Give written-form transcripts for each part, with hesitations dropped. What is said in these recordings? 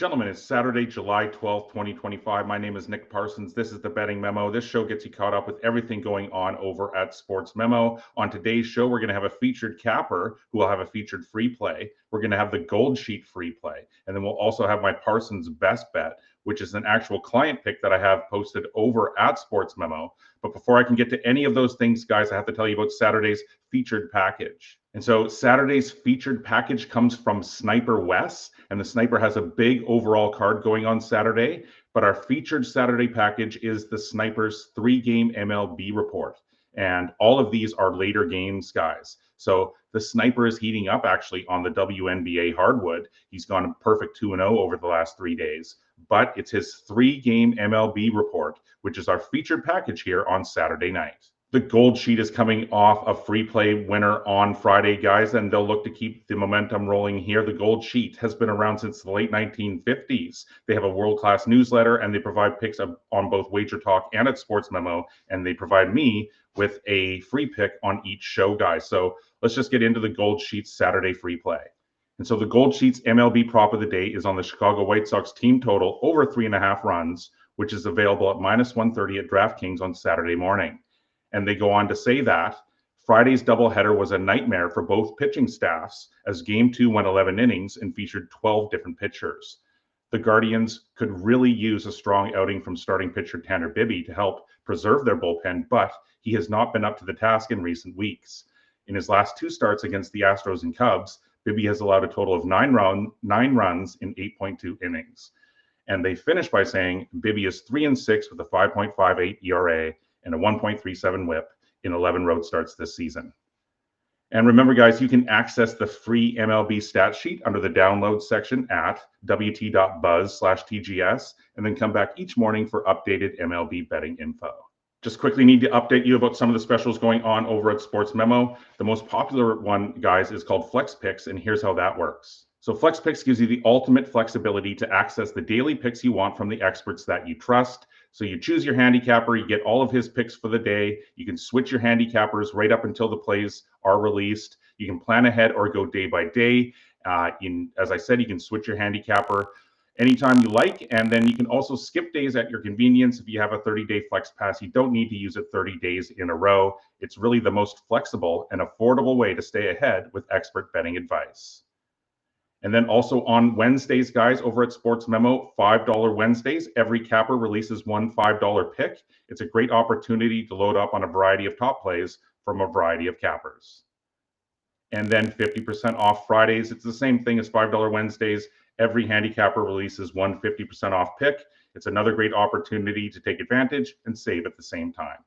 gentlemen, it's Saturday, July 12th, 2025. My name is Nick Parsons. This is the Betting Memo. This show gets you caught up with everything going on over at Sports Memo. On today's show, we're going to have a featured capper who will have a featured free play. We're going to have the Goldsheet free play. And then we'll also have my Parsons best bet, which is an actual client pick that I have posted over at Sports Memo. But before I can get to any of those things, guys, I have to tell you about Saturday's featured package. And so Saturday's featured package comes from Sniper Wes, and the Sniper has a big overall card going on Saturday. But our featured Saturday package is the Sniper's 3-game MLB report. And all of these are later games, guys. So the Sniper is heating up actually on the WNBA hardwood. He's gone perfect 2-0 over the last 3 days. But it's his 3-game MLB report, which is our featured package here on Saturday night. The Goldsheet is coming off a free play winner on Friday, guys, and they'll look to keep the momentum rolling here. The Goldsheet has been around since the late 1950s. They have a world-class newsletter, and they provide picks on both Wager Talk and at Sports Memo, and they provide me with a free pick on each show, guys. So let's just get into the Goldsheet's Saturday free play. And so the Goldsheet's MLB prop of the day is on the Chicago White Sox team total over 3.5 runs, which is available at -130 at DraftKings on Saturday morning. And they go on to say that Friday's doubleheader was a nightmare for both pitching staffs as Game 2 went 11 innings and featured 12 different pitchers. The Guardians could really use a strong outing from starting pitcher Tanner Bibby to help preserve their bullpen, but he has not been up to the task in recent weeks. In his last 2 starts against the Astros and Cubs, Bibby has allowed a total of 9 runs in 8.2 innings. And they finish by saying Bibby is 3-6 with a 5.58 ERA and a 1.37 whip in 11 road starts this season. And remember, guys, you can access the free MLB stat sheet under the download section at wt.buzz/TGS, and then come back each morning for updated MLB betting info. Just quickly need to update you about some of the specials going on over at Sports Memo. The most popular one, guys, is called Flex Picks, and here's how that works. So Flex Picks gives you the ultimate flexibility to access the daily picks you want from the experts that you trust. So you choose your handicapper, you get all of his picks for the day. You can switch your handicappers right up until the plays are released. You can plan ahead or go day by day. As I said, you can switch your handicapper anytime you like, and then you can also skip days at your convenience. If you have a 30-day flex pass, you don't need to use it 30 days in a row. It's really the most flexible and affordable way to stay ahead with expert betting advice. And then also on Wednesdays, guys, over at Sports Memo, $5 Wednesdays, every capper releases one $5 pick. It's a great opportunity to load up on a variety of top plays from a variety of cappers. And then 50% off Fridays. It's the same thing as $5 Wednesdays. Every handicapper releases one 50% off pick. It's another great opportunity to take advantage and save at the same time.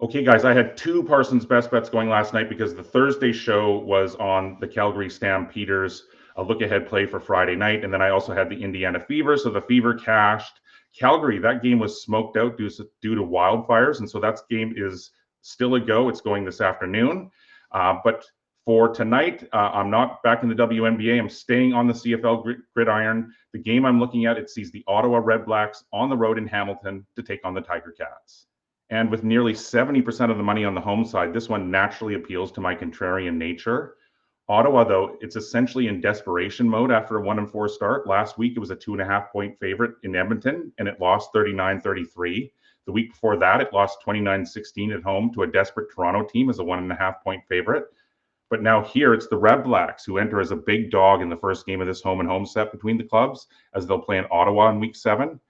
Okay, guys, I had 2 Parsons best bets going last night because the Thursday show was on the Calgary Stampeders, a look-ahead play for Friday night. And then I also had the Indiana Fever. So the Fever cashed. Calgary, that game was smoked out due to wildfires. And so that game is still a go. It's going this afternoon. But for tonight, I'm not back in the WNBA. I'm staying on the CFL gridiron. The game I'm looking at, it sees the Ottawa Red Blacks on the road in Hamilton to take on the Tiger Cats. And with nearly 70% of the money on the home side, this one naturally appeals to my contrarian nature. Ottawa, though, it's essentially in desperation mode after a 1-4 start. Last week, it was a 2.5-point favorite in Edmonton, and it lost 39-33. The week before that, it lost 29-16 at home to a desperate Toronto team as a 1.5-point favorite. But now here, it's the Red Blacks who enter as a big dog in the first game of this home-and-home set between the clubs, as they'll play in Ottawa in Week 7.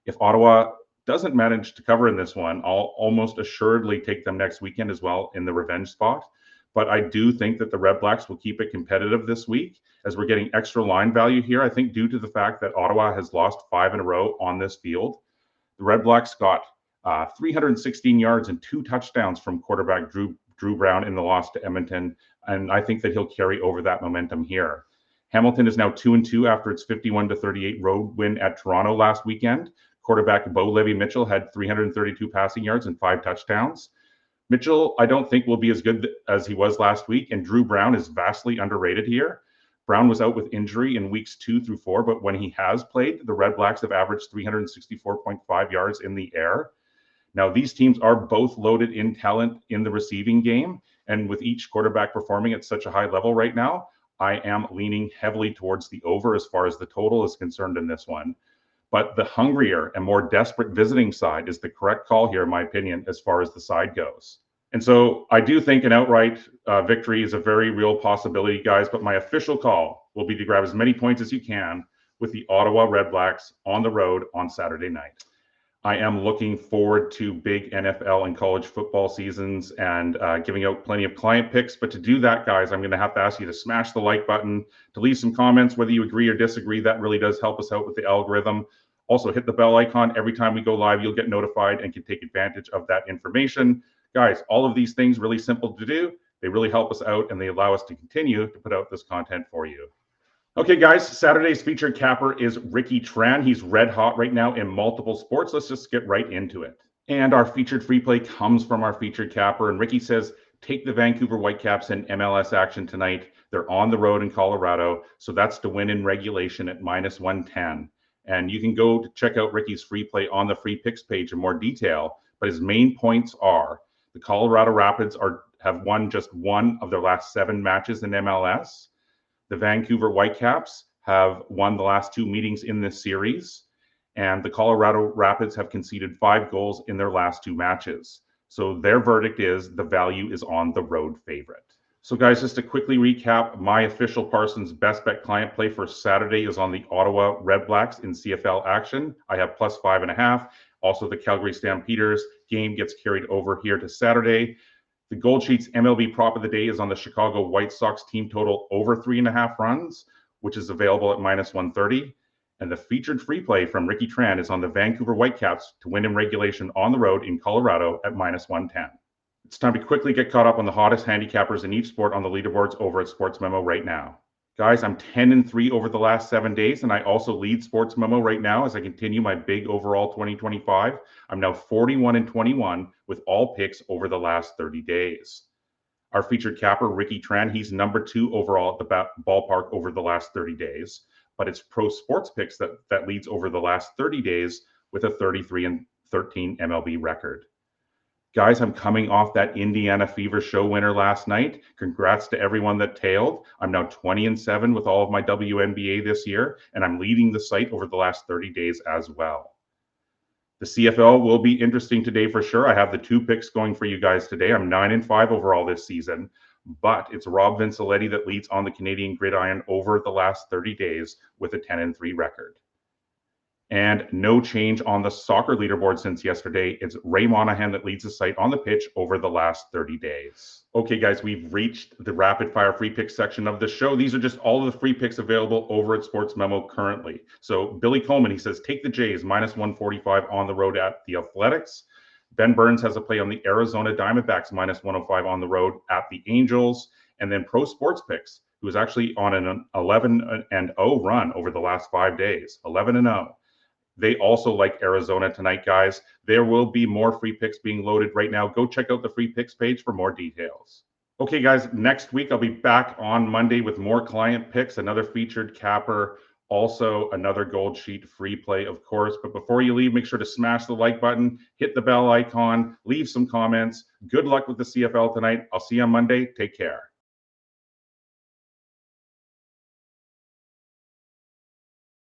If Ottawa doesn't manage to cover in this one, I'll almost assuredly take them next weekend as well in the revenge spot. But I do think that the Red Blacks will keep it competitive this week as we're getting extra line value here. I think due to the fact that Ottawa has lost 5 in a row on this field, the Red Blacks got 316 yards and 2 touchdowns from quarterback Drew Brown in the loss to Edmonton. And I think that he'll carry over that momentum here. Hamilton is now 2-2 after its 51-38 road win at Toronto last weekend. Quarterback Bo Levi-Mitchell had 332 passing yards and 5 touchdowns. Mitchell, I don't think will be as good as he was last week, and Drew Brown is vastly underrated here. Brown was out with injury in weeks 2 through 4, but when he has played, the Red Blacks have averaged 364.5 yards in the air. Now, these teams are both loaded in talent in the receiving game, and with each quarterback performing at such a high level right now, I am leaning heavily towards the over as far as the total is concerned in this one. But the hungrier and more desperate visiting side is the correct call here, in my opinion, as far as the side goes. And so I do think an outright victory is a very real possibility, guys, but my official call will be to grab as many points as you can with the Ottawa Red Blacks on the road on Saturday night. I am looking forward to big NFL and college football seasons and giving out plenty of client picks. But to do that, guys, I'm going to have to ask you to smash the like button, to leave some comments, whether you agree or disagree. That really does help us out with the algorithm. Also, hit the bell icon. Every time we go live, you'll get notified and can take advantage of that information. Guys, all of these things really simple to do. They really help us out and they allow us to continue to put out this content for you. Okay, guys, Saturday's featured capper is Ricky Tran. He's red hot right now in multiple sports. Let's just get right into it. And our featured free play comes from our featured capper. And Ricky says, take the Vancouver Whitecaps in MLS action tonight. They're on the road in Colorado. So that's to win in regulation at -110. And you can go to check out Ricky's free play on the free picks page in more detail. But his main points are the Colorado Rapids have won just one of their last 7 matches in MLS. The Vancouver Whitecaps have won the last 2 meetings in this series, and the Colorado Rapids have conceded 5 goals in their last 2 matches. So their verdict is the value is on the road favorite. So guys, just to quickly recap, my official Parsons best bet client play for Saturday is on the Ottawa Red Blacks in CFL action. I have +5.5. Also, the Calgary Stampeders game gets carried over here to Saturday. The Goldsheet's MLB prop of the day is on the Chicago White Sox team total over 3.5 runs, which is available at -130. And the featured free play from Ricky Tran is on the Vancouver Whitecaps to win in regulation on the road in Colorado at -110. It's time to quickly get caught up on the hottest handicappers in each sport on the leaderboards over at Sports Memo right now. Guys, I'm 10-3 over the last 7 days, and I also lead Sports Memo right now as I continue my big overall 2025. I'm now 41-21 with all picks over the last 30 days. Our featured capper, Ricky Tran, he's number 2 overall at the ballpark over the last 30 days, but it's Pro Sports Picks that leads over the last 30 days with a 33-13 MLB record. Guys, I'm coming off that Indiana Fever show winner last night. Congrats to everyone that tailed. I'm now 20-7 with all of my WNBA this year, and I'm leading the site over the last 30 days as well. The CFL will be interesting today for sure. I have the 2 picks going for you guys today. I'm 9-5 overall this season, but it's Rob Vincelletti that leads on the Canadian gridiron over the last 30 days with a 10-3 record. And no change on the soccer leaderboard since yesterday. It's Ray Monahan that leads the site on the pitch over the last 30 days. Okay, guys, we've reached the rapid fire free pick section of the show. These are just all of the free picks available over at Sports Memo currently. So Billy Coleman, he says, take the Jays -145 on the road at the Athletics. Ben Burns has a play on the Arizona Diamondbacks -105 on the road at the Angels. And then Pro Sports Picks, who is actually on an 11-0 run over the last 5 days, 11-0. They also like Arizona tonight, guys. There will be more free picks being loaded right now. Go check out the free picks page for more details. Okay, guys, next week I'll be back on Monday with more client picks, another featured capper, also another Goldsheet free play, of course. But before you leave, make sure to smash the like button, hit the bell icon, leave some comments. Good luck with the CFL tonight. I'll see you on Monday. Take care.